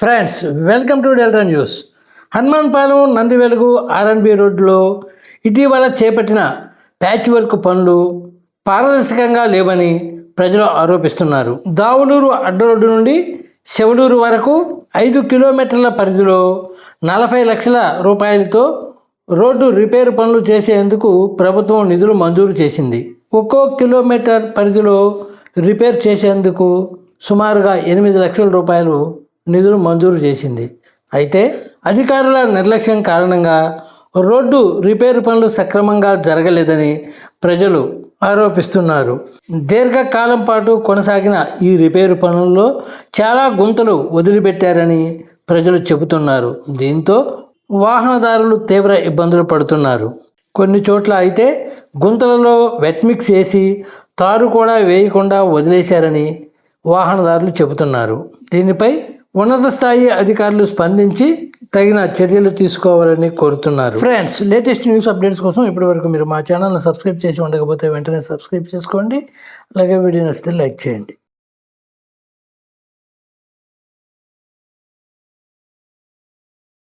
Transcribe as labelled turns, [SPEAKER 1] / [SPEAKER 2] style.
[SPEAKER 1] Friends, welcome to Delta news. Hanumanpalem Nandivelugu RNB రోడ్లో ఇటీవల చేపట్టిన ప్యాచ్ వర్క్ పనులు పారదర్శకంగా లేవని ప్రజలు ఆరోపిస్తున్నారు. దావులూరు అడ్డరోడ్డు నుండి శివలూరు వరకు 5 కిలోమీటర్ల పరిధిలో 40 లక్షల రూపాయలతో రోడ్డు రిపేరు పనులు చేసేందుకు ప్రభుత్వం నిధులు మంజూరు చేసింది. ఒక్కో కిలోమీటర్ పరిధిలో రిపేర్ చేసేందుకు సుమారుగా 8 లక్షల రూపాయలు నిధులు మంజూరు చేసింది. అయితే అధికారుల నిర్లక్ష్యం కారణంగా రోడ్డు రిపేరు పనులు సక్రమంగా జరగలేదని ప్రజలు ఆరోపిస్తున్నారు. దీర్ఘకాలం పాటు కొనసాగిన ఈ రిపేరు పనుల్లో చాలా గుంతలు వదిలిపెట్టారని ప్రజలు చెబుతున్నారు. దీంతో వాహనదారులు తీవ్ర ఇబ్బందులు పడుతున్నారు. కొన్ని చోట్ల అయితే గుంతలలో వెట్ మిక్స్ వేసి తారు కూడా వేయకుండా వదిలేశారని వాహనదారులు చెబుతున్నారు. దీనిపై ఉన్నత స్థాయి అధికారులు స్పందించి తగిన చర్యలు తీసుకోవాలని కోరుతున్నారు. ఫ్రెండ్స్, లేటెస్ట్ న్యూస్ అప్డేట్స్ కోసం ఇప్పటివరకు మీరు మా ఛానల్ని సబ్స్క్రైబ్ చేసి ఉండకపోతే వెంటనే సబ్స్క్రైబ్ చేసుకోండి. అలాగే వీడియో నచ్చితే లైక్ చేయండి.